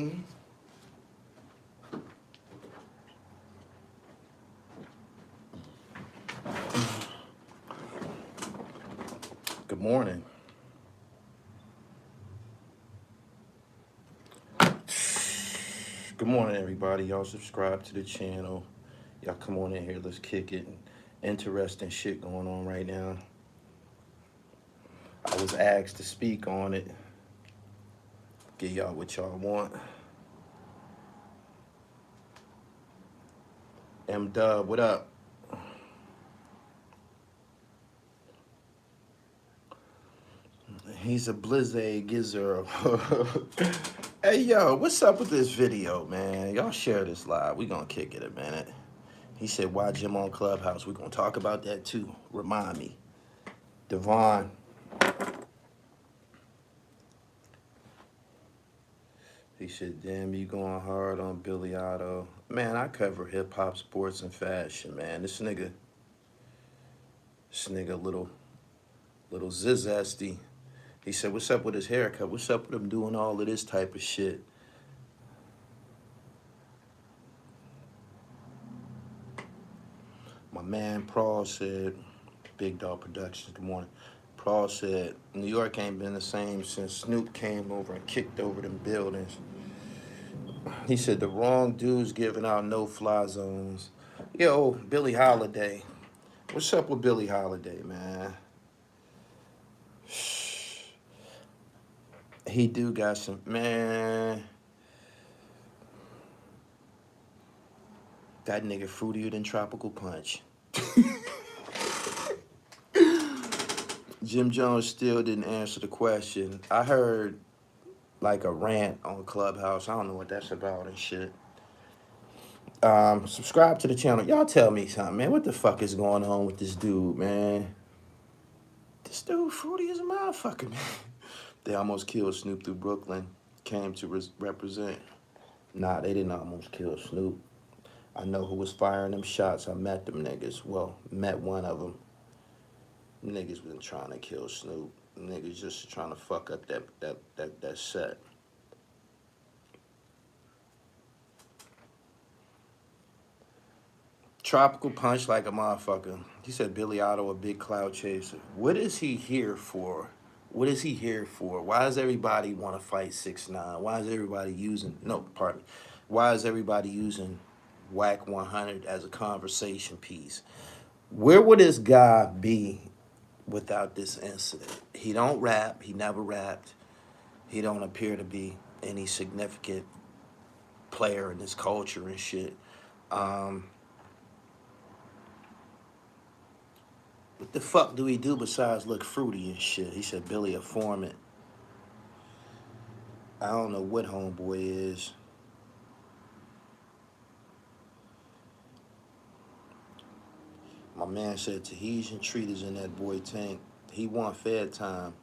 morning. Good morning. Good morning, everybody. Y'all subscribe to the channel. Y'all come on in here. Let's kick it. Interesting shit going on right now. I was asked to speak on it. Get y'all what y'all want. M Dub, what up? He's a blizzard Gizzirl. Hey, yo, what's up with this video, man? Y'all share this live. We gonna kick it a minute. He said, why Jim on Clubhouse? We gonna talk about that too. Remind me. Devon. He said, damn, you going hard on Billy Otto. Man, I cover hip-hop, sports, and fashion, man. This nigga little zizesty. He said, what's up with his haircut? What's up with him doing all of this type of shit? My man Paul said, Big Dog Productions, good morning. Paul said, New York ain't been the same since Snoop came over and kicked over them buildings. He said, the wrong dude's giving out no-fly zones. Yo, Billie Holiday. What's up with Billie Holiday, man? He do got some, man. That nigga fruitier than tropical punch. Jim Jones still didn't answer the question. I heard like a rant on Clubhouse. I don't know what that's about and shit. Subscribe to the channel. Y'all tell me something, man. What the fuck is going on with this dude, man? This dude fruity as a motherfucker, man. They almost killed Snoop through Brooklyn. Came to represent. Nah, they didn't almost kill Snoop. I know who was firing them shots. I met them niggas. Well, met one of them. Niggas been trying to kill Snoop. Niggas just trying to fuck up that set. Tropical punch like a motherfucker. He said Billy Otto a big cloud chaser. What is he here for? What is he here for? Why does everybody want to fight 6ix9ine? Why is everybody using, no, pardon me. Why is everybody using Whack 100 as a conversation piece? Where would this guy be without this incident? He don't rap. He never rapped. He don't appear to be any significant player in this culture and shit. What the fuck do he do besides look fruity and shit? He said Billy a foreman. I don't know what homeboy is. My man said Tahitian treaters in that boy tank. He want fed time.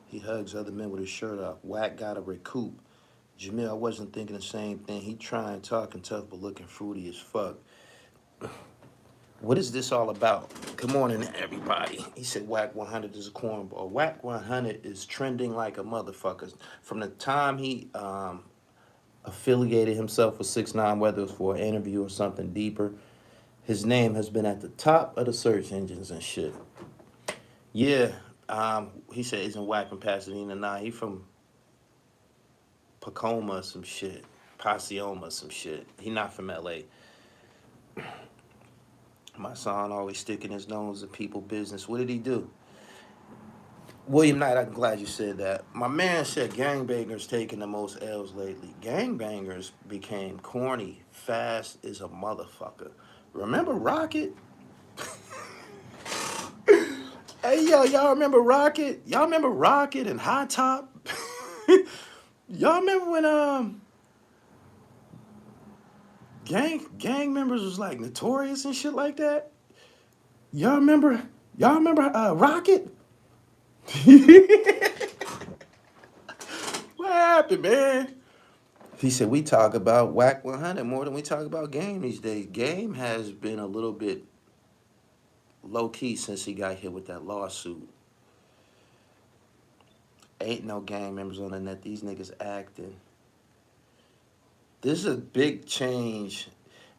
He hugs other men with his shirt off. Whack gotta recoup. Jamil, I wasn't thinking the same thing. He trying, talking tough, but looking fruity as fuck. What is this all about? Good morning, everybody. He said Whack 100 is a cornball. Whack 100 is trending like a motherfucker. From the time he affiliated himself with 6ix9ine, whether it was for an interview or something deeper, his name has been at the top of the search engines and shit. Yeah, he said he's in Whack from Pasadena. Nah, he from Pacoma, some shit. Pasioma, some shit. He not from L.A. My son always sticking his nose in people's business. What did he do? William Knight, I'm glad you said that. My man said gangbangers taking the most L's lately. Gangbangers became corny fast as a motherfucker. Remember Rocket? Hey, yo, y'all remember Rocket? Y'all remember Rocket and High Top? Y'all remember when gang members was like notorious and shit like that? Y'all remember Rocket? What happened, man? He said we talk about Whack 100 more than we talk about Game these days. Game has been a little bit low-key since he got hit with that lawsuit. Ain't no gang members on the net. These niggas acting. This is a big change.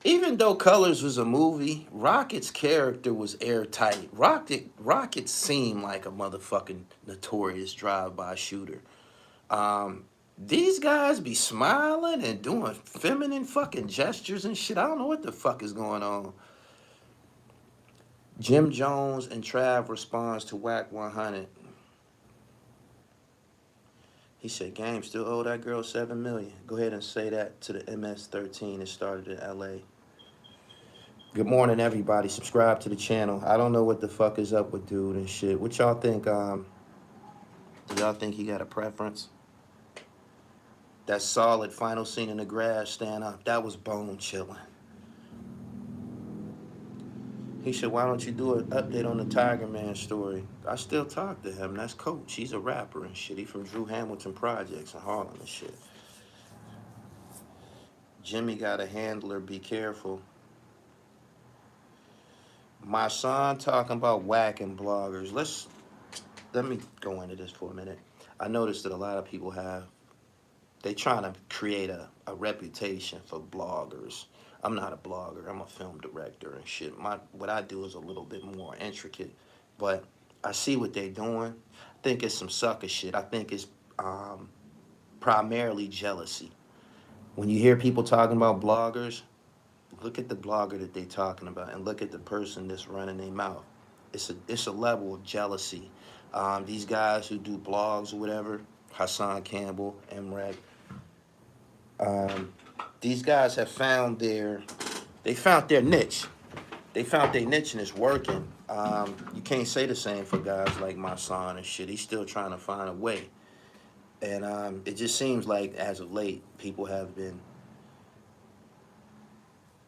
Even though Colors was a movie, Rocket's character was airtight. Rocket seemed like a motherfucking notorious drive-by shooter. Um, these guys be smiling and doing feminine fucking gestures and shit. I don't know what the fuck is going on. Jim Jones and Trav responds to Whack 100. He said, "Game still owe that girl 7 million. Go ahead and say that to the MS-13 that started in LA." Good morning, everybody. Subscribe to the channel. I don't know what the fuck is up with dude and shit. What y'all think? Do y'all think he got a preference? That solid final scene in the grass stand up, that was bone chilling. He said, "Why don't you do an update on the Tiger Man story?" I still talk to him. That's Coach. He's a rapper and shit. He from Drew Hamilton Projects in Harlem and shit. Jimmy got a handler. Be careful. My son talking about whacking bloggers. Let me go into this for a minute. I noticed that a lot of people they trying to create a reputation for bloggers. I'm not a blogger. I'm a film director and shit. What I do is a little bit more intricate, but I see what they doing. I think it's some sucker shit. I think it's primarily jealousy. When you hear people talking about bloggers, look at the blogger that they talking about and look at the person that's running their mouth. It's a level of jealousy. These guys who do blogs or whatever, Hassan Campbell, Emrek, these guys have found they found their niche. They found their niche and it's working. You can't say the same for guys like my son and shit. He's still trying to find a way. And it just seems like as of late, people have been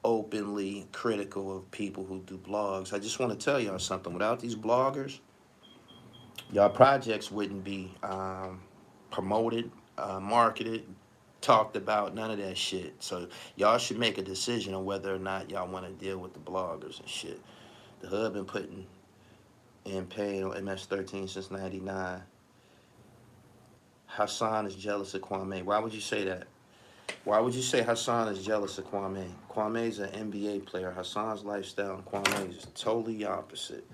openly critical of people who do blogs. I just want to tell y'all something. Without these bloggers, y'all projects wouldn't be promoted, marketed, talked about, none of that shit. So y'all should make a decision on whether or not y'all want to deal with the bloggers and shit. The Hood been putting in pain on MS-13 since '99. Hassan is jealous of Kwame. Why would you say that? Why would you say Hassan is jealous of Kwame? Kwame's an NBA player. Hassan's lifestyle and Kwame's is totally opposite.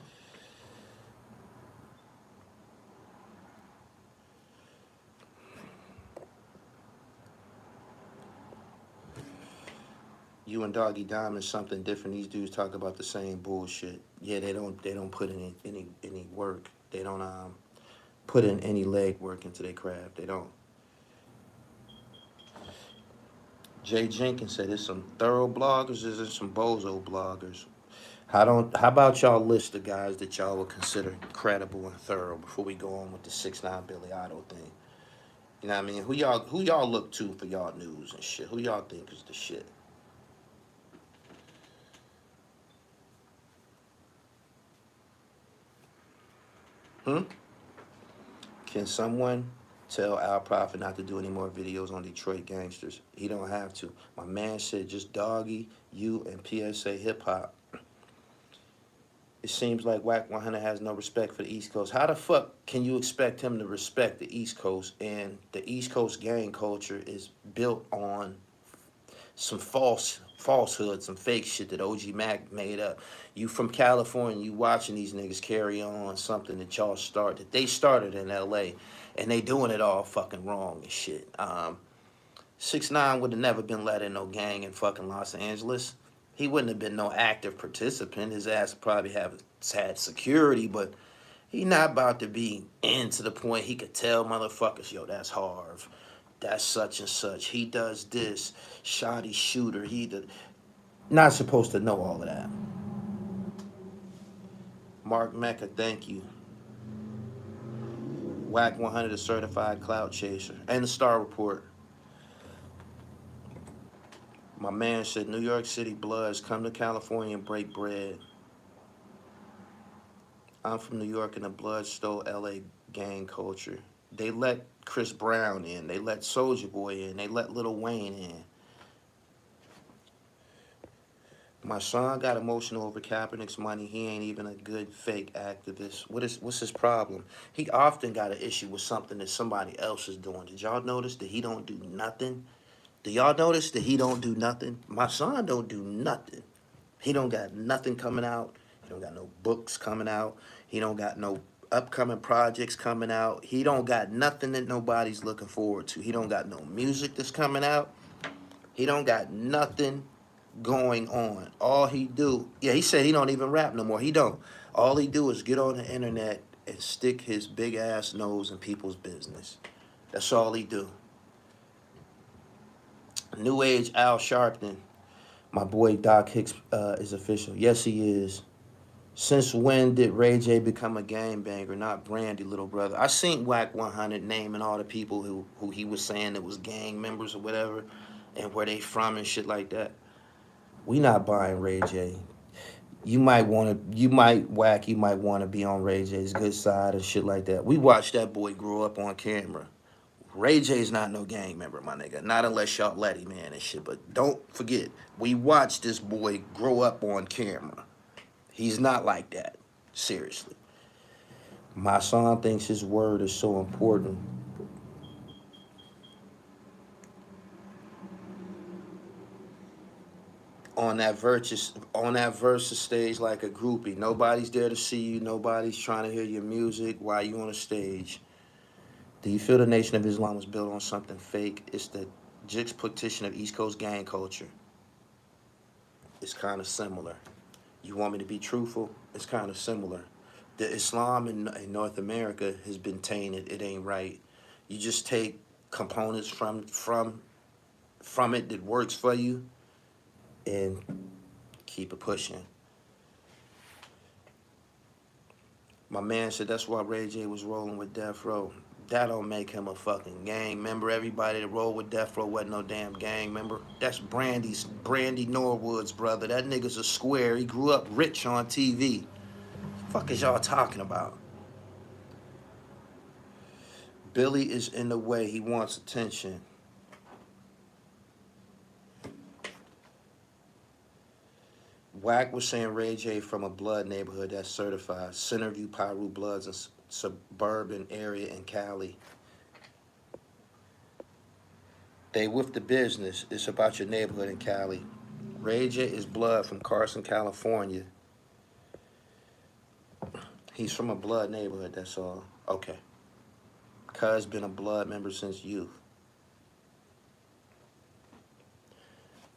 You and Doggy Diamond something different. These dudes talk about the same bullshit. Yeah, they don't put any work. They don't put in any leg work into their craft. They don't. Jay Jenkins said there's some thorough bloggers, there's some bozo bloggers. How about y'all list the guys that y'all would consider credible and thorough before we go on with the 6ix9ine Billy Otto thing? You know what I mean? Who y'all look to for y'all news and shit? Who y'all think is the shit? Hmm? Can someone tell Al Prophet not to do any more videos on Detroit gangsters? He don't have to. My man said just Doggy, you, and PSA Hip Hop. It seems like Whack 100 has no respect for the East Coast. How the fuck can you expect him to respect the East Coast? And the East Coast gang culture is built on some falsehood, some fake shit that OG Mac made up. You from California, you watching these niggas carry on something that they started in LA, and they doing it all fucking wrong and shit. 6ix9ine would have never been let in no gang in fucking Los Angeles. He wouldn't have been no active participant. His ass would probably have had security, but he not about to be in to the point he could tell motherfuckers, yo, that's Harv. That's such and such. He does this. Shoddy shooter. Not supposed to know all of that. Mark Mecca, thank you. Whack 100, a certified cloud chaser. And the Star Report. My man said New York City Bloods come to California and break bread. I'm from New York and the Bloods stole LA gang culture. They let Chris Brown in. They let Soulja Boy in. They let Lil Wayne in. My son got emotional over Kaepernick's money. He ain't even a good fake activist. What's his problem? He often got an issue with something that somebody else is doing. Did y'all notice that he don't do nothing Do y'all notice that he don't do nothing? My son don't do nothing. He don't got nothing coming out. He don't got no books coming out. He don't got no upcoming projects coming out. He don't got nothing that nobody's looking forward to. He don't got no music that's coming out. He don't got nothing going on. All he do, yeah, he said he don't even rap no more. He don't. All he do is get on the internet and stick his big ass nose in people's business. That's all he do. New Age Al Sharpton, my boy Doc Hicks is official. Yes, he is. Since when did Ray J become a gangbanger, not Brandy, little brother? I seen Whack 100 naming all the people who he was saying that was gang members or whatever, and where they from and shit like that. We not buying Ray J. You might Whack, you might want to be on Ray J's good side and shit like that. We watched that boy grow up on camera. Ray J's not no gang member, my nigga. Not unless y'all let him in and shit. But don't forget, we watched this boy grow up on camera. He's not like that. Seriously. My son thinks his word is so important. On that versus stage like a groupie. Nobody's there to see you. Nobody's trying to hear your music while you on the stage. Do you feel the Nation of Islam was built on something fake? It's the juxtaposition of East Coast gang culture. It's kind of similar. You want me to be truthful? It's kind of similar. The Islam in North America has been tainted. It ain't right. You just take components from it that works for you and keep it pushing. My man said that's why Ray J was rolling with Death Row. That don't make him a fucking gang member. Everybody that rolled with Death Row wasn't no damn gang member. That's Brandy Norwood's brother. That nigga's a square. He grew up rich on TV. Fuck is y'all talking about? Billy is in the way. He wants attention. Wack was saying Ray J from a blood neighborhood that's certified. Centerview Piru Bloods in suburban area in Cali. They with the business. It's about your neighborhood in Cali. Ray J is blood from Carson, California. He's from a blood neighborhood, that's all. Okay. Cuz been a blood member since youth.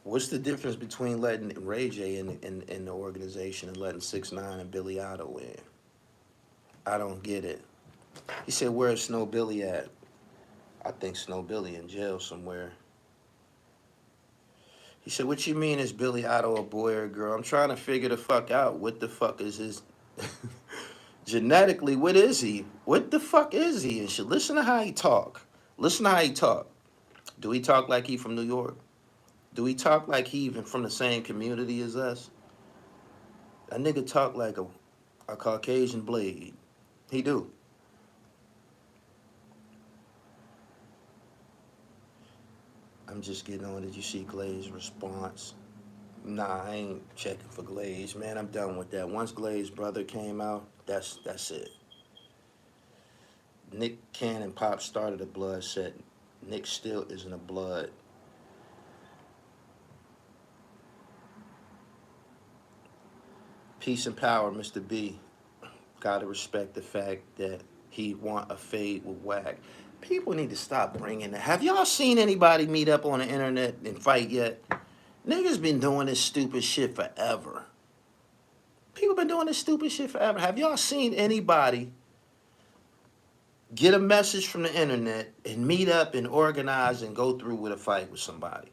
What's the difference between letting Ray J in the organization and letting 6ix9ine and Billy Otto in? I don't get it. He said, where's Snow Billy at? I think Snow Billy in jail somewhere. He said, what you mean is Billy Otto a boy or a girl? I'm trying to figure the fuck out. What the fuck is his... Genetically, what is he? What the fuck is he? And shit, listen to how he talk. Listen to how he talk. Do he talk like he from New York? Do he talk like he even from the same community as us? That nigga talk like a Caucasian blade. He do. I'm just getting on. Did you see Glaze's response? Nah, I ain't checking for Glaze, man. I'm done with that. Once Glaze's brother came out, that's it. Nick Cannon Pop started a blood set. Nick still isn't a blood. Peace and power, Mr. B. Gotta respect the fact that he want a fade with Whack. People need to stop bringing that. Have y'all seen anybody meet up on the internet and fight yet? Niggas been doing this stupid shit forever. People been doing this stupid shit forever. Have y'all seen anybody get a message from the internet and meet up and organize and go through with a fight with somebody?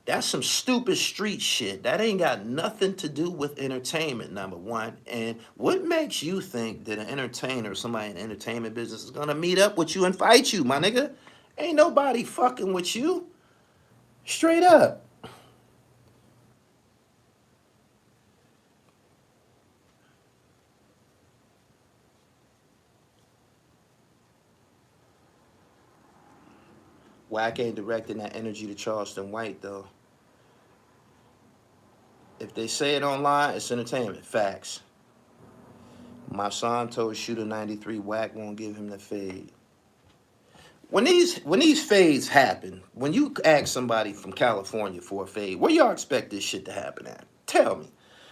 That's some stupid street shit. That ain't got nothing to do with entertainment, number one. And what makes you think that an entertainer or somebody in the entertainment business is gonna meet up with you and fight you, my nigga? Ain't nobody fucking with you. Straight up. Wack ain't directing that energy to Charleston White, though. If they say it online, it's entertainment. Facts. My son told Shooter 93 Wack won't give him the fade. when these fades happen, when you ask somebody from California for a fade, where y'all expect this shit to happen at? Tell me.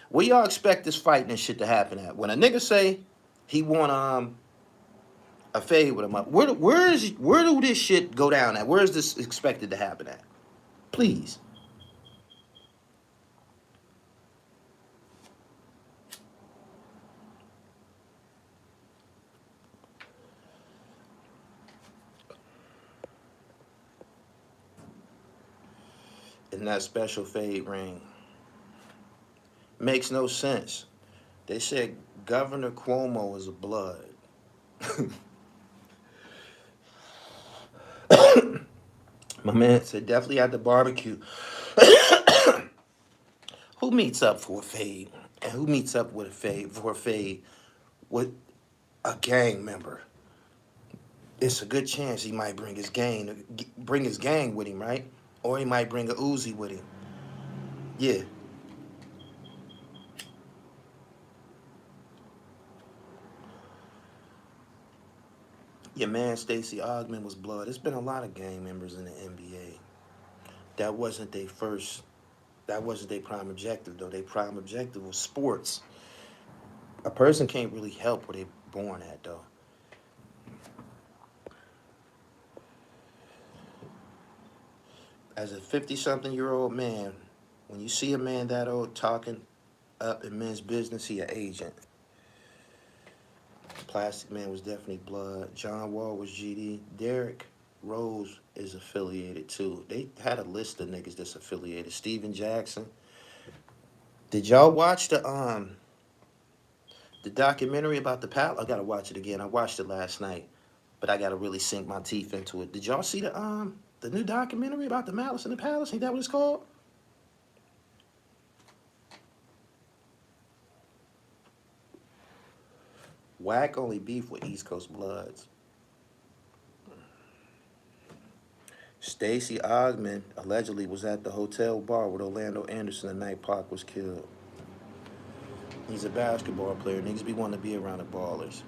Where y'all expect this fighting and shit to happen at? When a nigga say he want a fade with him up, where do this shit go down at? Where is this expected to happen at? Please. In that special fade ring. Makes no sense. They said Governor Cuomo is a blood. My man said definitely at the barbecue. Who meets up for a fade? And who meets up with a fade for a fade with a gang member? It's a good chance he might bring his gang with him, right? Or he might bring a Uzi with him. Yeah. Your man Stacey Ogman was blood. There's been a lot of gang members in the NBA. That wasn't their first. That wasn't their prime objective though. Their prime objective was sports. A person can't really help where they're born at though. As a 50-something-year-old man, when you see a man that old talking up in men's business, he an agent. Plastic Man was definitely blood. John Wall was GD. Derrick Rose is affiliated too. They had a list of niggas that's affiliated. Steven Jackson. Did y'all watch the documentary about the palace? I gotta watch it again. I watched it last night, but I gotta really sink my teeth into it. Did y'all see the new documentary about the Malice in the Palace? Ain't that what it's called? Whack only beef with East Coast Bloods. Stacey Ogman allegedly was at the hotel bar with Orlando Anderson the night Pac was killed. He's a basketball player. Niggas be wanting to be around the ballers.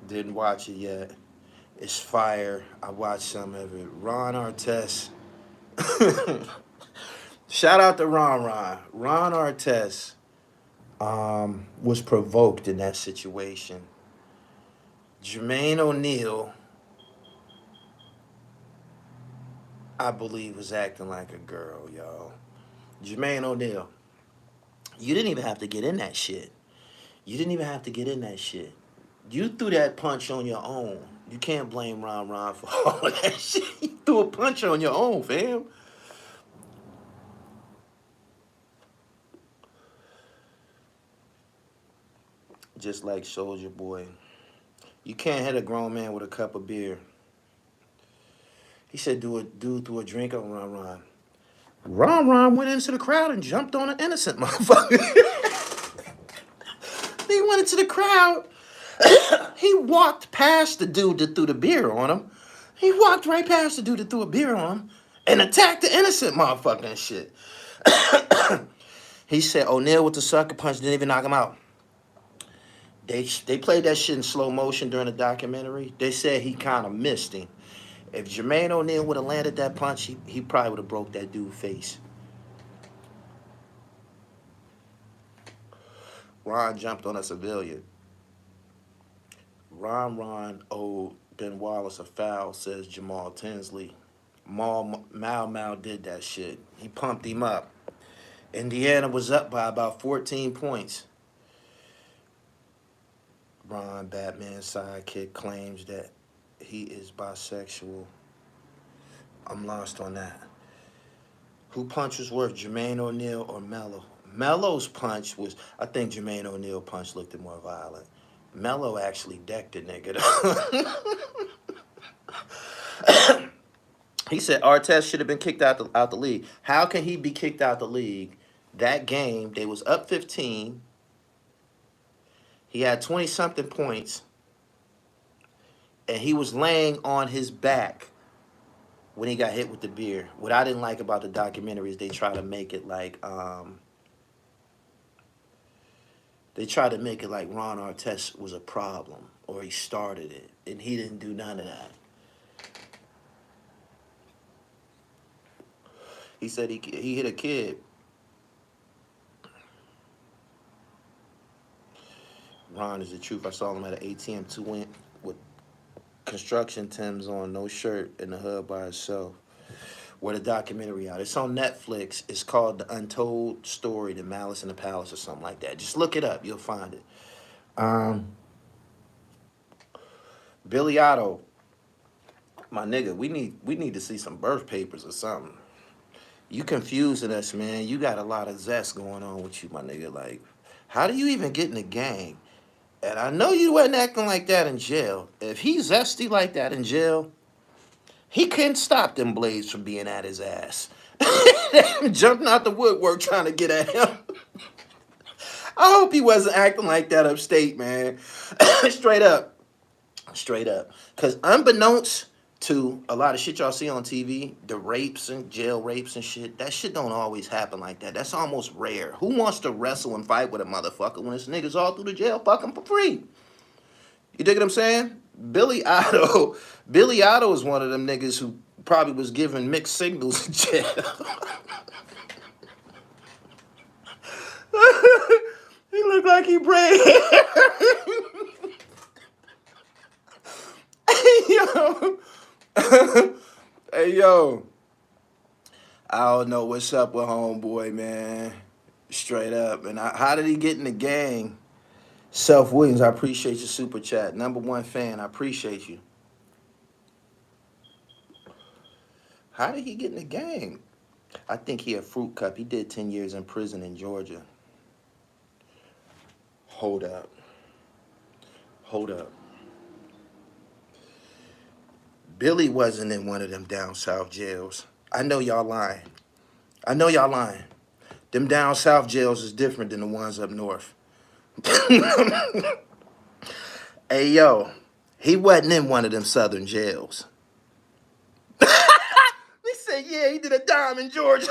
Didn't watch it yet. It's fire. I watched some of it. Ron Artest. Shout out to Ron Ron. Ron Artest was provoked in that situation. Jermaine O'Neal, I believe, was acting like a girl, y'all. Jermaine O'Neal, you didn't even have to get in that shit. You didn't even have to get in that shit. You threw that punch on your own. You can't blame Ron Ron for all of that shit. You threw a punch on your own, fam. Just like Soldier Boy. You can't hit a grown man with a cup of beer. He said, do a dude threw a drink on Ron Ron. Ron Ron went into the crowd and jumped on an innocent motherfucker. He went into the crowd. He walked past the dude that threw the beer on him. He walked right past the dude that threw a beer on him and attacked the innocent motherfucker and shit. He said O'Neal with the sucker punch didn't even knock him out. They played that shit in slow motion during the documentary. They said he kind of missed him. If Jermaine O'Neal would have landed that punch, he probably would have broke that dude's face. Ron jumped on a civilian. Ron owed Ben Wallace a foul, says Jamal Tinsley. Mal did that shit. He pumped him up. Indiana was up by about 14 points. Ron, Batman's sidekick, claims that he is bisexual. I'm lost on that. Who punch was worse, Jermaine O'Neal or Melo? Melo's punch was, I think Jermaine O'Neal punch looked more violent. Melo actually decked the nigga. He said Artest should have been kicked out the league. How can he be kicked out the league? That game, they was up 15. He had 20 something points, and he was laying on his back when he got hit with the beer. What I didn't like about the documentary is they try to make it like Ron Artest was a problem or he started it, and he didn't do none of that. He said he hit a kid. Ron is the truth. I saw him at an ATM two went with construction Timbs on, no shirt, in the hood by himself. Where the documentary out? It's on Netflix. It's called The Untold Story, The Malice in the Palace, or something like that. Just look it up. You'll find it. Um, Billy Otto, my nigga, we need to see some birth papers or something. You confusing us, man. You got a lot of zest going on with you, my nigga. Like, how do you even get in the gang? And I know you wasn't acting like that in jail. If he's zesty like that in jail, he couldn't stop them blades from being at his ass. Jumping out the woodwork trying to get at him. I hope he wasn't acting like that upstate, man. Straight up. Straight up. Because unbeknownst to a lot of shit y'all see on TV, the rapes and jail rapes and shit, that shit don't always happen like that. That's almost rare. Who wants to wrestle and fight with a motherfucker when this nigga's all through the jail fucking for free? You dig what I'm saying? Billy Otto, Billy Otto is one of them niggas who probably was giving mixed signals in jail. He looked like he prayed. Yo. Hey, yo. I don't know what's up with homeboy, man. Straight up. And how did he get in the gang? Self Williams, I appreciate your super chat. #1 fan, I appreciate you. How did he get in the gang? I think he a fruit cup. He did 10 years in prison in Georgia. Hold up. Hold up. Billy wasn't in one of them down south jails. I know y'all lying. I know y'all lying. Them down south jails is different than the ones up north. Hey, yo, he wasn't in one of them southern jails. They said, yeah, he did a dime in Georgia.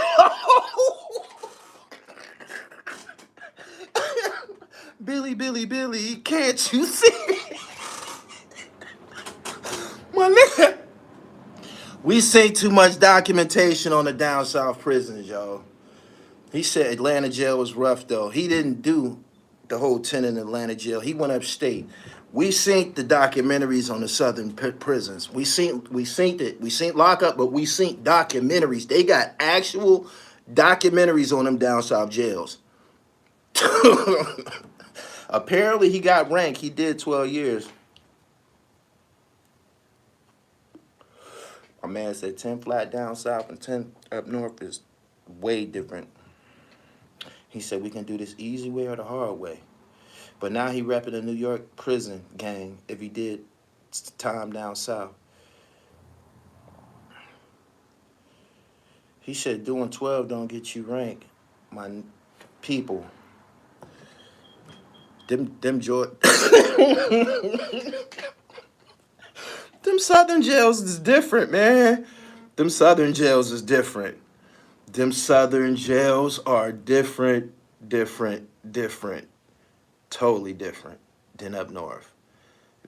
Billy, Billy, Billy, can't you see? My nigga. We see too much documentation on the down south prisons, yo. He said Atlanta jail was rough, though. He didn't do the whole 10 in Atlanta jail. He went upstate. We seen the documentaries on the southern prisons. We seen it. We seen lockup, but we seen documentaries. They got actual documentaries on them down south jails. Apparently, he got ranked. He did 12 years. My man said 10 flat down south and 10 up north is way different. He said we can do this easy way or the hard way. But now he repping a New York prison gang if he did time down south. He said doing 12 don't get you rank. My people. Them them southern jails is different, man. Them southern jails is different. Them southern jails are different, totally different than up north.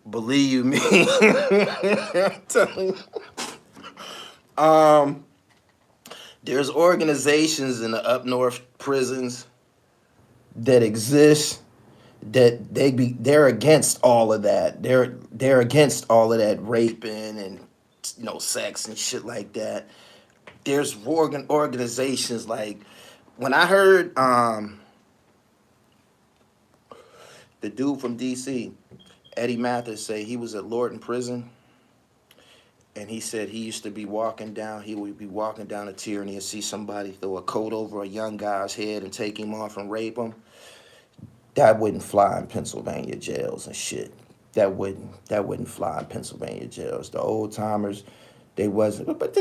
Believe me. I'm telling you. There's organizations in the up north prisons that exist that they're against all of that. They're against all of that raping and sex and shit like that. There's organizations like when I heard the dude from DC, Eddie Mathis, say he was at Lorton Prison, and he said he used to be walking down. He would be walking down a Tyranny and see somebody throw a coat over a young guy's head and take him off and rape him. That wouldn't fly in Pennsylvania jails and shit. That wouldn't fly in Pennsylvania jails. The old timers, they wasn't. But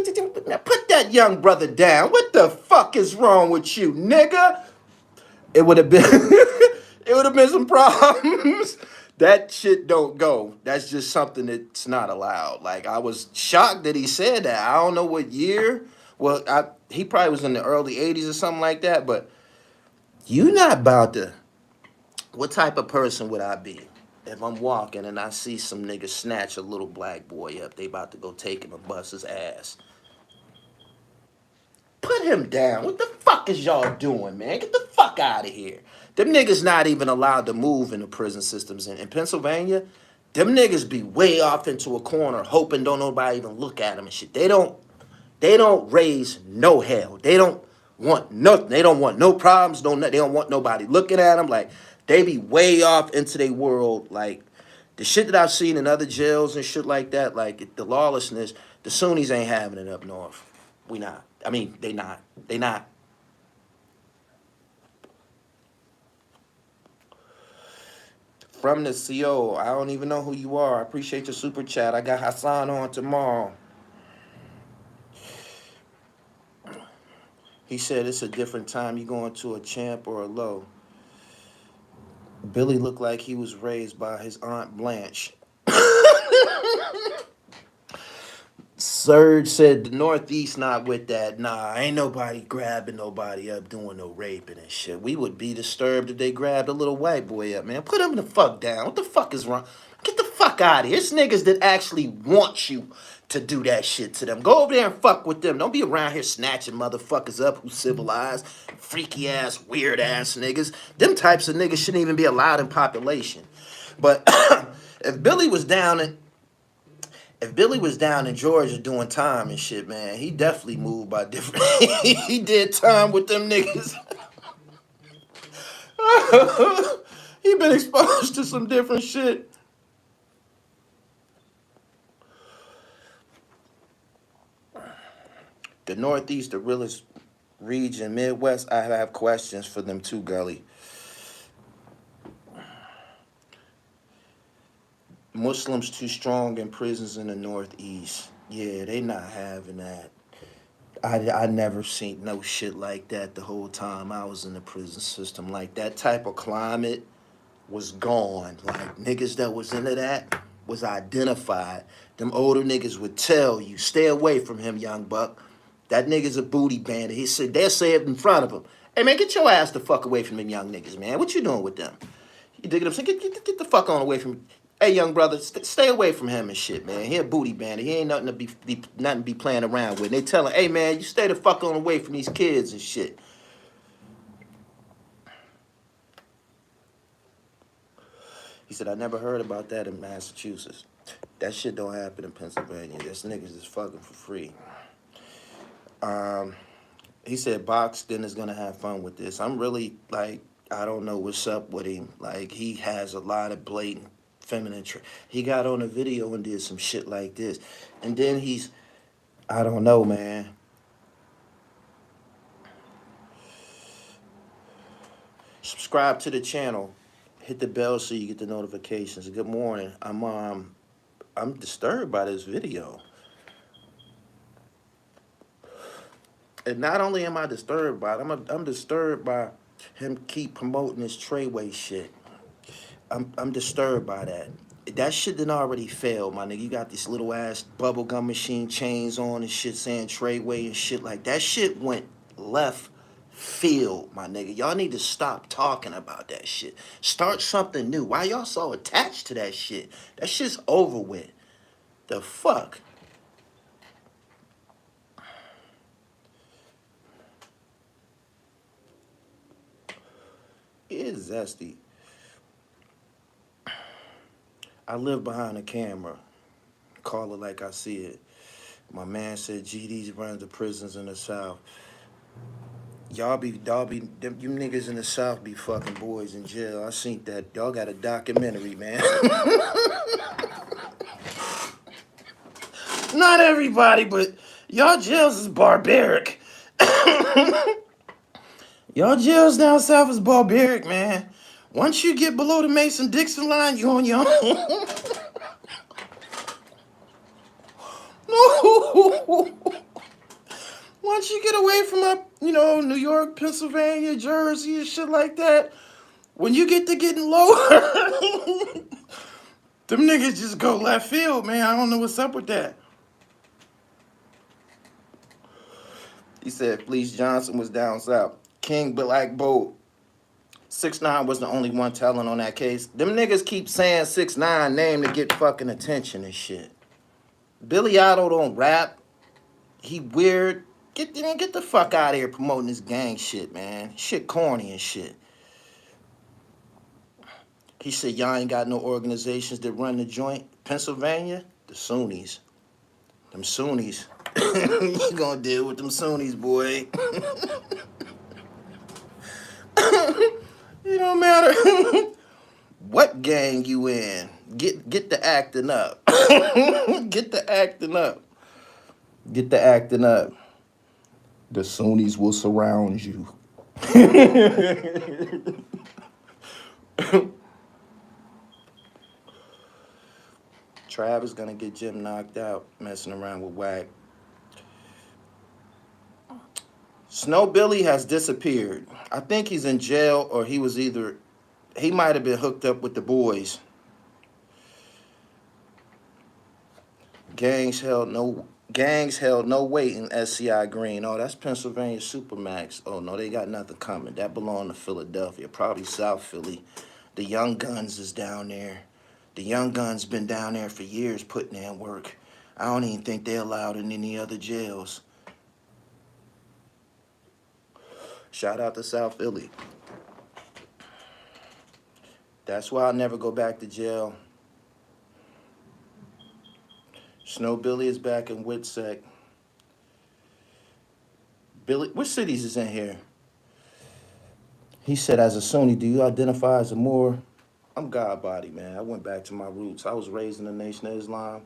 now put that young brother down. What the fuck is wrong with you, nigga? It would have been it would have been some problems. That shit don't go. That's just something that's not allowed. Like, I was shocked that he said that. I don't know what year. Well, he probably was in the early 80s or something like that, but you not about to. What type of person would I be if I'm walking and I see some nigga snatch a little black boy up? They about to go take him and bust his ass. Put put him down. What the fuck is y'all doing, man? Get the fuck out of here. Them niggas not even allowed to move in the prison systems in Pennsylvania. Them niggas be way off into a corner, hoping don't nobody even look at them and shit. They don't raise no hell. They don't want nothing. They don't want no problems. They don't want nobody looking at them. Like, they be way off into their world. Like, the shit that I've seen in other jails and shit like that, like the lawlessness, the Sunnis ain't having it up north. We not. I mean, they not. They not. From the CO, I don't even know who you are. I appreciate your super chat. I got Hassan on tomorrow. He said it's a different time. You going to a champ or a low. Billy looked like he was raised by his Aunt Blanche. Serge said the Northeast not with that. Nah, ain't nobody grabbing nobody up doing no raping and shit. We would be disturbed if they grabbed a little white boy up, man. Put him the fuck down. What the fuck is wrong? Get the fuck out of here. It's niggas that actually want you to do that shit to them. Go over there and fuck with them. Don't be around here snatching motherfuckers up who civilized, freaky ass, weird ass niggas. Them types of niggas shouldn't even be allowed in population. But if Billy was down in Georgia doing time and shit, man, he definitely moved by different. He did time with them niggas. He been exposed to some different shit. The Northeast, the realest region, Midwest, I have questions for them too, Gully. Muslims too strong in prisons in the Northeast. Yeah, they not having that. I never seen no shit like that the whole time I was in the prison system. Like, that type of climate was gone. Like, niggas that was into that was identified. Them older niggas would tell you, stay away from him, young buck. That nigga's a booty bandit. They'll say it in front of him. Hey, man, get your ass the fuck away from them young niggas, man. What you doing with them? You digging up? Get the fuck on away from. Hey, young brother, stay away from him and shit, man. He a booty bandit. He ain't nothing to be playing around with. And they tell him, hey, man, you stay the fuck on away from these kids and shit. He said, I never heard about that in Massachusetts. That shit don't happen in Pennsylvania. This niggas is fucking for free. He said Boxton is gonna have fun with this. I'm really like, I don't know what's up with him. Like, he has a lot of blatant feminine he got on a video and did some shit like this. And then I don't know, man. Subscribe to the channel. Hit the bell so you get the notifications. Good morning. I'm disturbed by this video. And not only am I disturbed by it, I'm disturbed by him keep promoting this Treyway shit. I'm disturbed by that. That shit done already failed, my nigga. You got this little ass bubblegum machine chains on and shit saying Treyway and shit like that. Shit went left field, my nigga. Y'all need to stop talking about that shit. Start something new. Why y'all so attached to that shit? That shit's over with. The fuck? It's zesty. I live behind the camera. Call it like I see it. My man said GDs runs the prisons in the South. Y'all be, you niggas in the South be fucking boys in jail. I seen that. Y'all got a documentary, man. Not everybody, but y'all jails is barbaric. Y'all jails down south is barbaric, man. Once you get below the Mason-Dixon line, you on your own. No. Once you get away from up, New York, Pennsylvania, Jersey, and shit like that, when you get to getting lower, them niggas just go left field, man. I don't know what's up with that. He said Fleece Johnson was down south. King Black Bolt. 6ix9ine was the only one telling on that case. Them niggas keep saying 6ix9ine name to get fucking attention and shit. Billy Otto don't rap. He weird. Get the fuck out of here promoting this gang shit, man. Shit corny and shit. He said, y'all ain't got no organizations that run the joint. Pennsylvania, the Sunnis. Them Sunnis. You gonna deal with them Sunnis, boy. It don't matter what gang you in. Get the acting up. Get the acting up. Get the acting up. The Sunnis will surround you. Trav is gonna get Jim knocked out messing around with Wack. Snow Billy has disappeared. I think he's in jail, or he might have been hooked up with the boys. Gangs held no weight in SCI Green. Oh, that's Pennsylvania Supermax. Oh no, they got nothing coming. That belonged to Philadelphia, probably South Philly. The Young Guns is down there. The Young Guns been down there for years putting in work. I don't even think they're allowed in any other jails. Shout out to South Philly. That's why I'll never go back to jail. Snow Billy is back in Witsec. Billy, which cities is in here? He said, as a Sunni, do you identify as a Moor? I'm God body, man. I went back to my roots. I was raised in the Nation of Islam.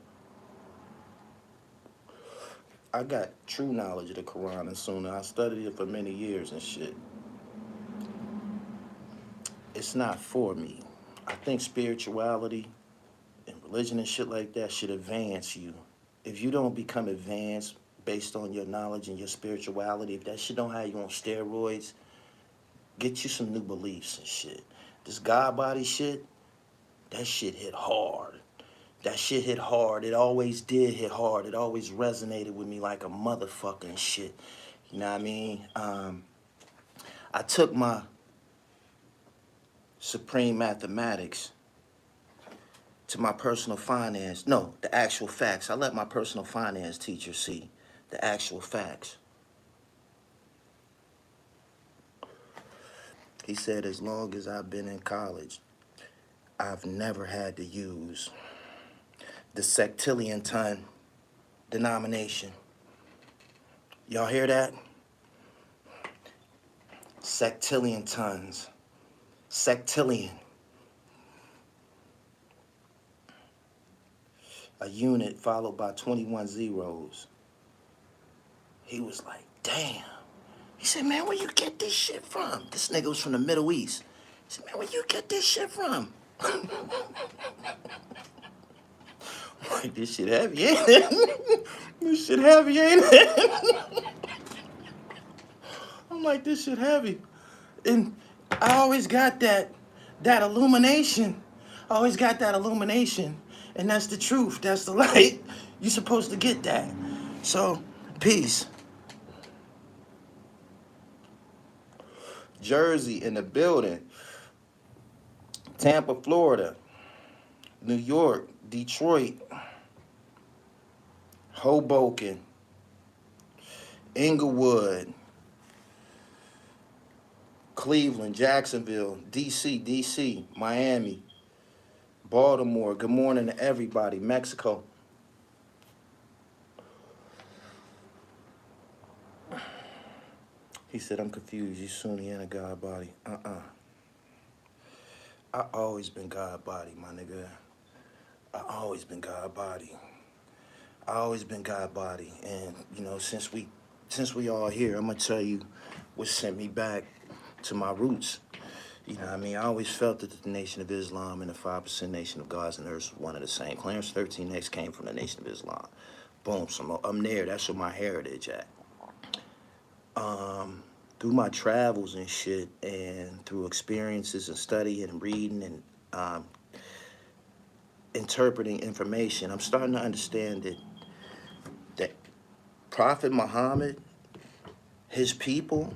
I got true knowledge of the Quran and Sunnah. I studied it for many years and shit. It's not for me. I think spirituality and religion and shit like that should advance you. If you don't become advanced based on your knowledge and your spirituality, if that shit don't have you on steroids, get you some new beliefs and shit. This God body shit, that shit hit hard. That shit hit hard. It always did hit hard. It always resonated with me like a motherfucking shit. You know what I mean? I took my Supreme Mathematics to my personal finance. No, the actual facts. I let my personal finance teacher see the actual facts. He said, as long as I've been in college, I've never had to use the sectillion ton denomination. Y'all hear that? Sectillion tons. Sectillion. A unit followed by 21 zeros. He was like, damn. He said, man, where you get this shit from? This nigga was from the Middle East. He said, man, where you get this shit from? Like, this shit heavy, ain't it? This shit heavy, ain't it? I'm like, this shit heavy. And I always got that illumination. I always got that illumination. And that's the truth. That's the light. You're supposed to get that. So, peace. Jersey in the building. Tampa, Florida. New York, Detroit, Hoboken, Inglewood, Cleveland, Jacksonville, DC, Miami, Baltimore. Good morning to everybody. Mexico. He said, I'm confused. You Sunni and a God body. I always been God body, my nigga. I always been God body. I always been God body. And, you know, since we all here, I'm gonna tell you what sent me back to my roots. You know what I mean? I always felt that the Nation of Islam and the 5% Nation of Gods and Earths was one of the same. Clarence 13X came from the Nation of Islam. Boom, so I'm there. That's where my heritage at. Through my travels and shit, and through experiences and studying and reading and interpreting information, I'm starting to understand that Prophet Muhammad, his people,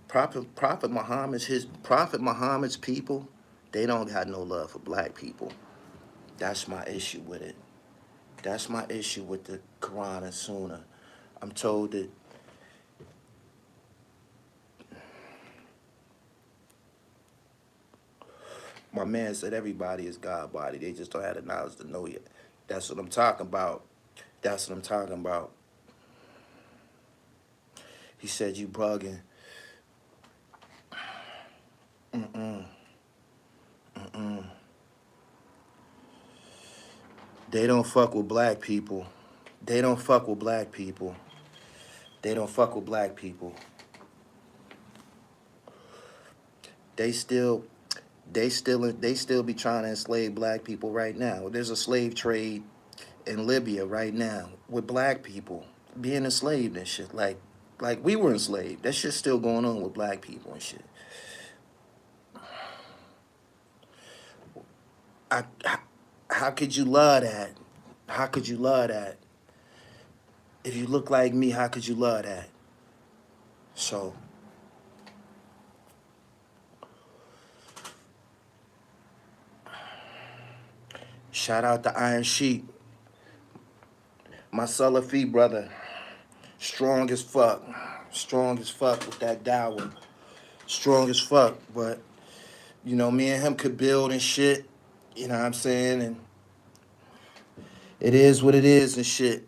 Prophet Muhammad's people, they don't got no love for black people. That's my issue with it. That's my issue with the Quran and Sunnah. I'm told that My man said everybody is God body. They just don't have the knowledge to know yet. That's what I'm talking about. That's what I'm talking about. He said you bugging. Mm-mm. Mm-mm. They don't fuck with black people. They don't fuck with black people. They don't fuck with black people. They still they still be trying to enslave black people right now. There's a slave trade in Libya right now with black people being enslaved and shit. Like we were enslaved. That shit's still going on with black people and shit. How could you love that? How could you love that? If you look like me, how could you love that? So shout out to Iron Sheep, my Salafi brother, strong as fuck, strong as fuck with that dawah, strong as fuck. But you know, me and him could build and shit. You know what I'm saying? And it is what it is and shit.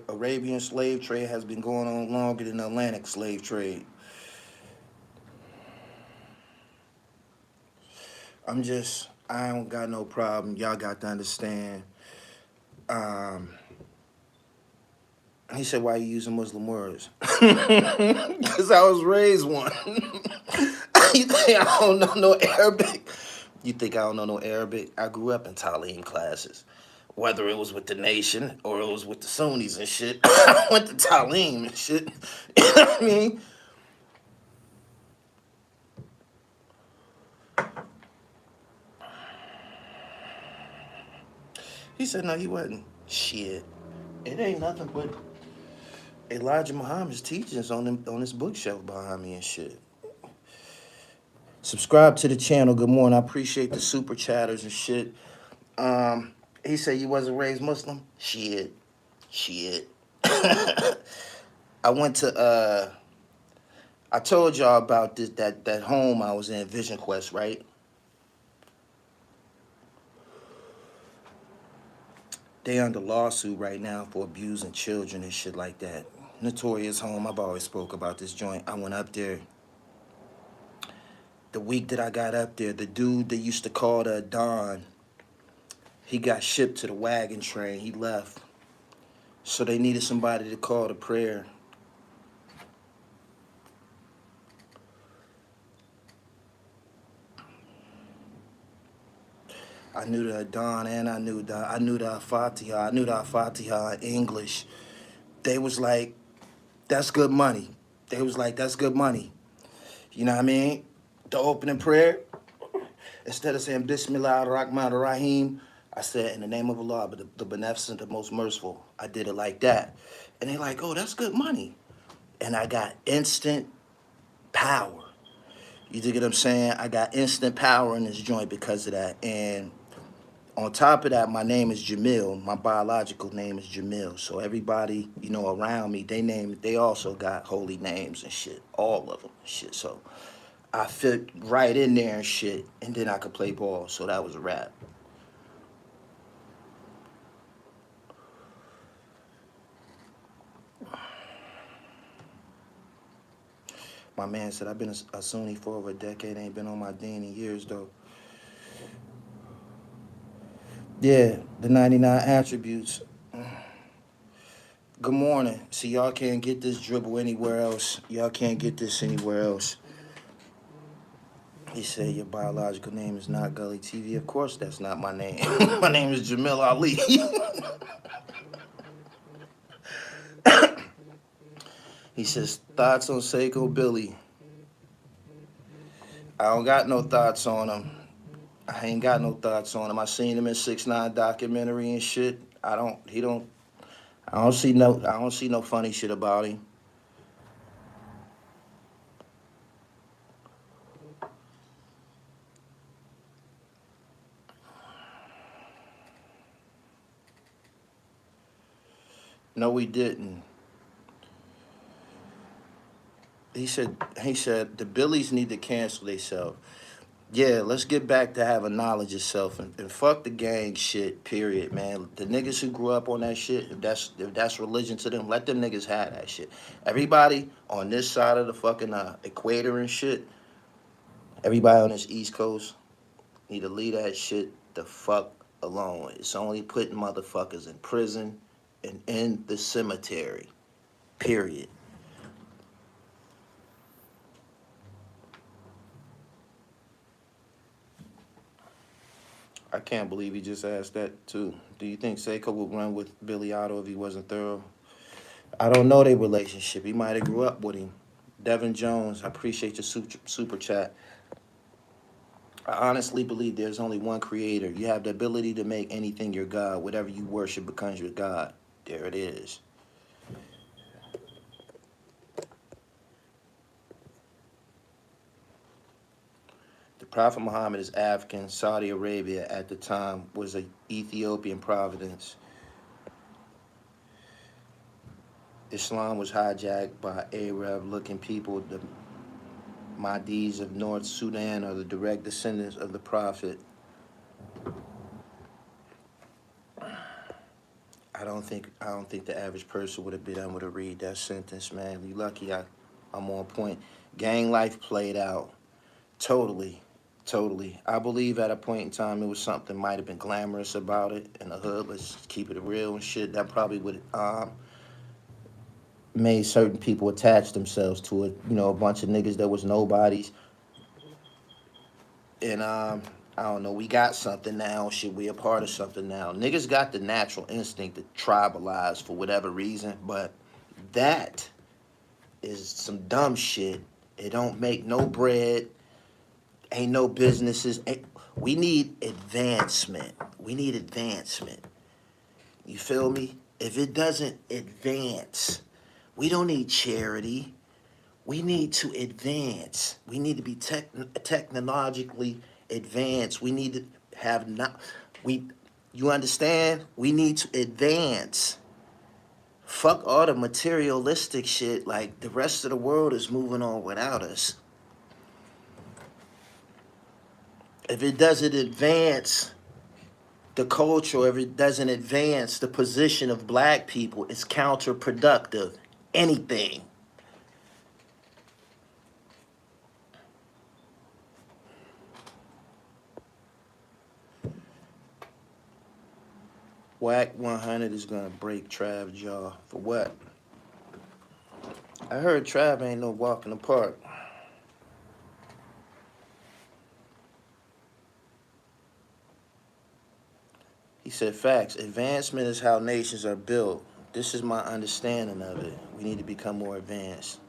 Arabian slave trade has been going on longer than the Atlantic slave trade. I don't got no problem. Y'all got to understand. Um, he said, why you using Muslim words? Because I was raised one. You think I don't know no Arabic? You think I don't know no Arabic? I grew up in Talim classes. Whether it was with the nation or it was with the Sunnis and shit. I went to Talim and shit. You know what I mean? He said, no, he wasn't. Shit. It ain't nothing but Elijah Muhammad's teachings on this bookshelf behind me and shit. Subscribe to the channel. Good morning. I appreciate the super chatters and shit. He said you wasn't raised Muslim. Shit. I went to I told y'all about this that home I was in, Vision Quest, right? They under lawsuit right now for abusing children and shit like that. Notorious home. I've always spoke about this joint. I went up there. The week that I got up there, the dude that used to call the Don, he got shipped to the wagon train. He left. So they needed somebody to call the prayer. I knew the Don and I knew the Fatiha. I knew the Fatiha in English. They was like, that's good money. They was like, that's good money. You know what I mean? The opening prayer, instead of saying Bismillah ar-Rahman ar-Rahim, I said, in the name of Allah, but the beneficent, the most merciful. I did it like that. And they like, oh, that's good money. And I got instant power. You dig what I'm saying? I got instant power in this joint because of that. And on top of that, my name is Jamil. My biological name is Jamil. So everybody, you know, around me, they also got holy names and shit. All of them and shit. So I fit right in there and shit. And then I could play ball. So that was a wrap. My man said, I've been a Sunni for over a decade. Ain't been on my deen in years, though. Yeah, the 99 attributes. Good morning. See, y'all can't get this dribble anywhere else. Y'all can't get this anywhere else. He said, your biological name is not Gully TV. Of course, that's not my name. My name is Jamil Ali. He says, thoughts on Seiko Billy. I don't got no thoughts on him. I ain't got no thoughts on him. I seen him in 6ix9ine documentary and shit. I don't see no funny shit about him. No, we didn't. He said the Billies need to cancel themselves. Yeah, let's get back to having knowledge of self and fuck the gang shit. Period, man. The niggas who grew up on that shit, if that's religion to them, let them niggas have that shit. Everybody on this side of the fucking equator and shit, everybody on this East Coast need to leave that shit the fuck alone. It's only putting motherfuckers in prison and in the cemetery. Period. I can't believe he just asked that too. Do you think Seiko would run with Billy Otto if he wasn't thorough? I don't know their relationship. He might have grew up with him. Devin Jones, I appreciate your super chat. I honestly believe there's only one creator. You have the ability to make anything your God. Whatever you worship becomes your God. There it is. The Prophet Muhammad is African. Saudi Arabia at the time was a Ethiopian province. Islam was hijacked by Arab-looking people. The Mahdi's of North Sudan are the direct descendants of the Prophet. I don't think the average person would have been able to read that sentence, man. You lucky I'm on point. Gang life played out. Totally. Totally. I believe at a point in time it was something might have been glamorous about it in the hood. Let's keep it real and shit. That probably would made certain people attach themselves to it. You know, a bunch of niggas that was nobodies. And I don't know, we got something now. Shit, we a part of something now. Niggas got the natural instinct to tribalize for whatever reason, but that is some dumb shit. It don't make no bread. Ain't no businesses. We need advancement. We need advancement. You feel me? If it doesn't advance, we don't need charity. We need to advance. We need to be technologically advanced. We need to have not we you understand? We need to advance. Fuck all the materialistic shit. Like the rest of the world is moving on without us. If it doesn't advance the culture, if it doesn't advance the position of black people, it's counterproductive. Anything. Whack 100 is gonna break Trav's jaw. For what? I heard Trav ain't no walk in the park. He said facts. Advancement is how nations are built. This is my understanding of it. We need to become more advanced.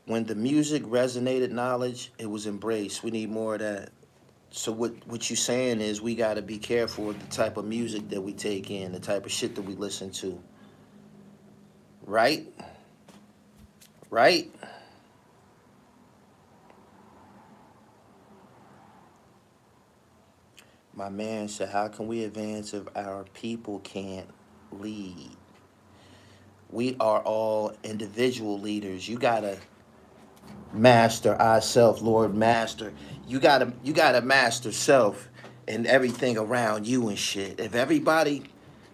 When the music resonated knowledge, it was embraced. We need more of that. So what you saying is we got to be careful with the type of music that we take in, the type of shit that we listen to. Right? Right? My man said, how can we advance if our people can't lead? We are all individual leaders. You gotta master ourself, Lord Master. You gotta master self and everything around you and shit. If everybody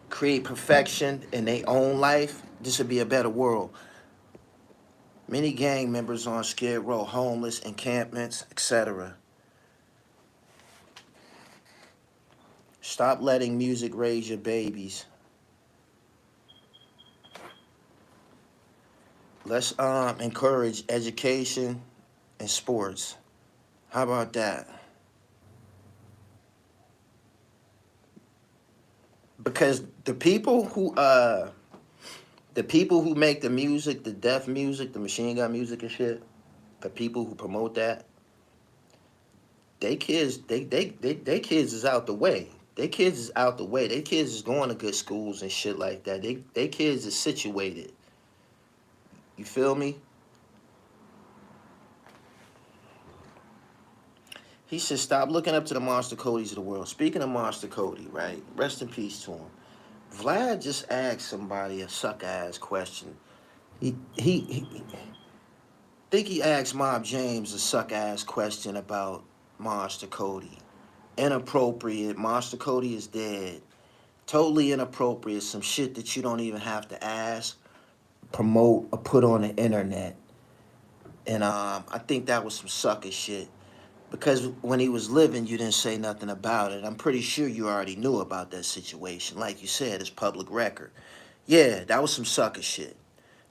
create perfection in their own life, this would be a better world. Many gang members on Skid Row, homeless, encampments, etc. Stop letting music raise your babies. Let's encourage education and sports. How about that? Because the people who make the music, the deaf music, the machine gun music and shit, the people who promote that, they kids is out the way. They kids is out the way. They kids is going to good schools and shit like that. They kids is situated. You feel me? He said, stop looking up to the Monster Codys of the world. Speaking of Monster Cody, right? Rest in peace to him. Vlad just asked somebody a suck ass question. He think he asked Mob James a suck ass question about Monster Cody. Inappropriate. Monster Cody is dead. Totally inappropriate. Some shit that you don't even have to ask, promote, or put on the internet. And I think that was some sucker shit. Because when he was living, you didn't say nothing about it. I'm pretty sure you already knew about that situation. Like you said, it's public record. Yeah, that was some sucker shit.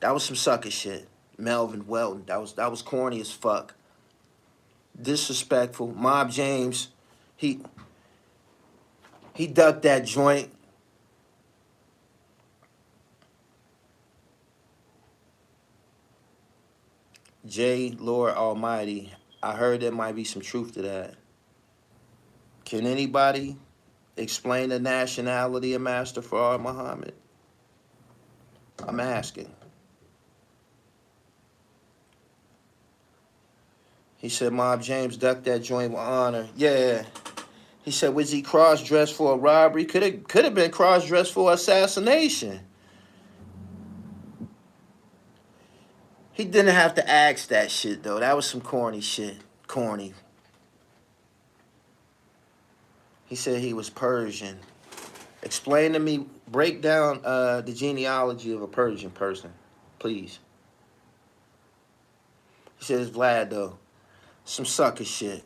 That was some sucker shit. Melvin Welton. That was corny as fuck. Disrespectful. Mob James, he he ducked that joint. Jay, Lord Almighty. I heard there might be some truth to that. Can anybody explain the nationality of Master Fard Muhammad? I'm asking. He said Mob James ducked that joint with honor. Yeah. He said, was he cross-dressed for a robbery? Could have been cross-dressed for assassination. He didn't have to ask that shit, though. That was some corny shit. Corny. He said he was Persian. Explain to me, break down the genealogy of a Persian person, please. He said it's Vlad, though. Some sucker shit.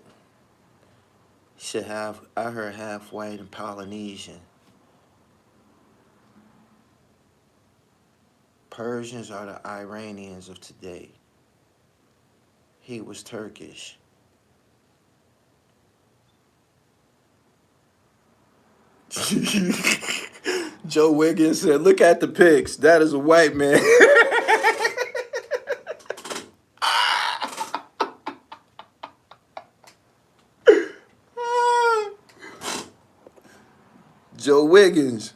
He said I heard half white and Polynesian. Persians are the Iranians of today. He was Turkish. Joe Wiggins said, look at the pics. That is a white man. Joe Wiggins.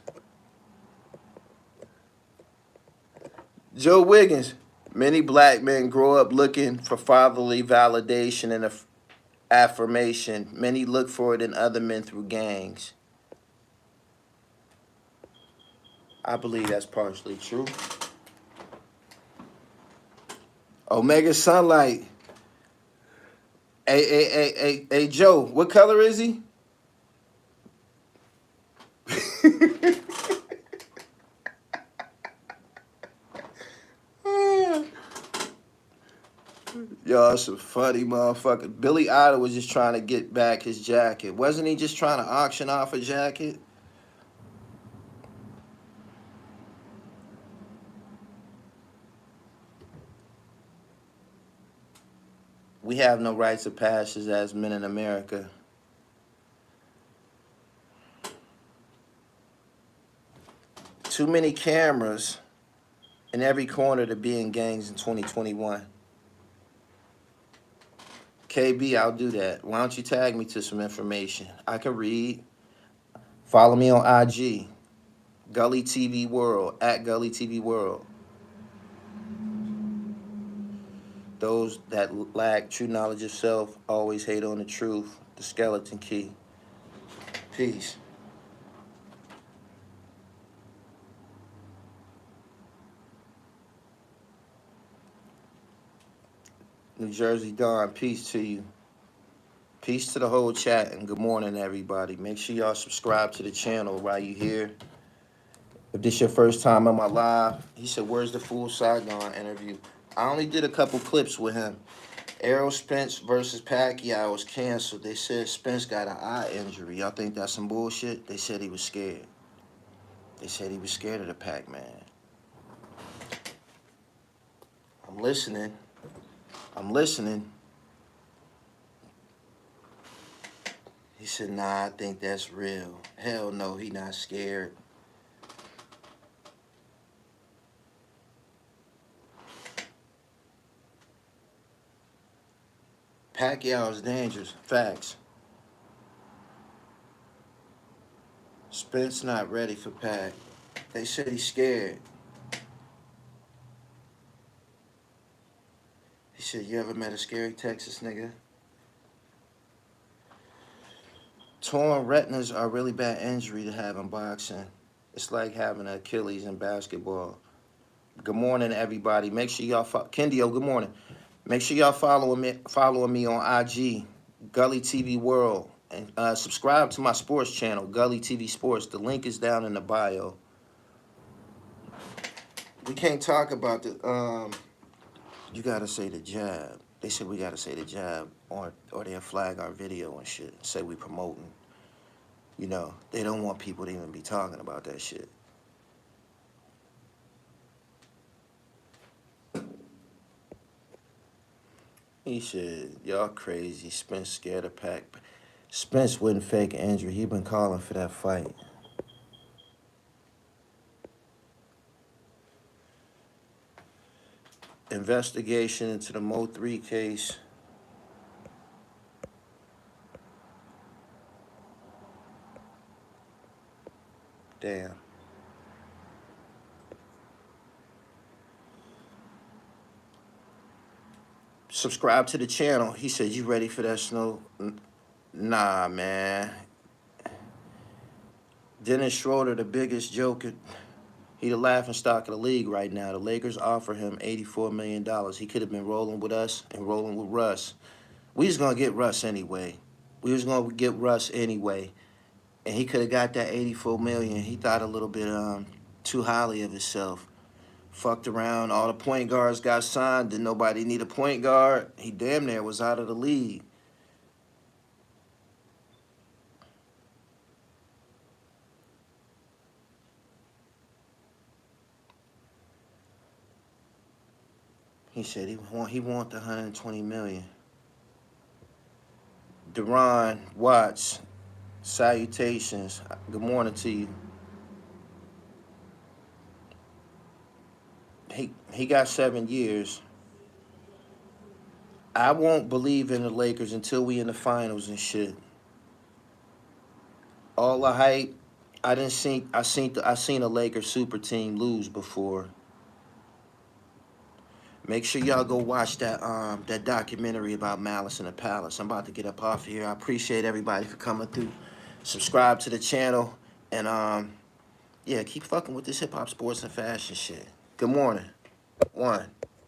Joe Wiggins. Many black men grow up looking for fatherly validation and affirmation. Many look for it in other men through gangs. I believe that's partially true. Omega Sunlight. Hey, Joe, what color is he? Y'all some funny motherfucker. Billy Idol was just trying to get back his jacket. Wasn't he just trying to auction off a jacket? We have no rites of passage as men in America. Too many cameras in every corner to be in gangs in 2021. KB, I'll do that. Why don't you tag me to some information? I can read. Follow me on IG. Gully TV World, at Gully TV World. Those that lack true knowledge of self always hate on the truth. The skeleton key. Peace. New Jersey Dawn, peace to you. Peace to the whole chat and good morning, everybody. Make sure y'all subscribe to the channel while you here. If this your first time on my live, he said, where's the full Saigon interview? I only did a couple clips with him. Errol Spence versus Pacquiao was canceled. They said Spence got an eye injury. Y'all think that's some bullshit? They said he was scared. They said he was scared of the Pac-Man. I'm listening. I'm listening. He said, nah, I think that's real. Hell no, he not scared. Pacquiao is dangerous. Facts. Spence not ready for Pac. They said he's scared. He said, you ever met a scary Texas nigga? Torn retinas are a really bad injury to have in boxing. It's like having an Achilles in basketball. Good morning, everybody. Make sure y'all Kendio, good morning. Make sure y'all following me on IG, Gully TV World, and subscribe to my sports channel, Gully TV Sports. The link is down in the bio. We can't talk about the you gotta say the jab. They said we gotta say the jab, or they'll flag our video and shit. Say we promoting. You know, they don't want people to even be talking about that shit. He said, y'all crazy. Spence scared of Pac. Spence wouldn't fake an injury. He been calling for that fight. Investigation into the Mo 3 case. Damn. Subscribe to the channel. He said, you ready for that snow? Nah, man. Dennis Schroeder, the biggest joker. He the laughing stock of the league right now. The Lakers offer him $84 million. He could have been rolling with us and rolling with Russ. We was going to get Russ anyway. And he could have got that $84 million. He thought a little bit too highly of himself. Fucked around. All the point guards got signed. Didn't nobody need a point guard. He damn near was out of the league. He said he want the $120 million. Deron Watts, salutations. Good morning to you. He got 7 years. I won't believe in the Lakers until we in the finals and shit. All the hype, I seen a Lakers super team lose before. Make sure y'all go watch that documentary about Malice in the Palace. I'm about to get up off here. I appreciate everybody for coming through. Subscribe to the channel and yeah, keep fucking with this hip hop, sports, and fashion shit. Good morning. One.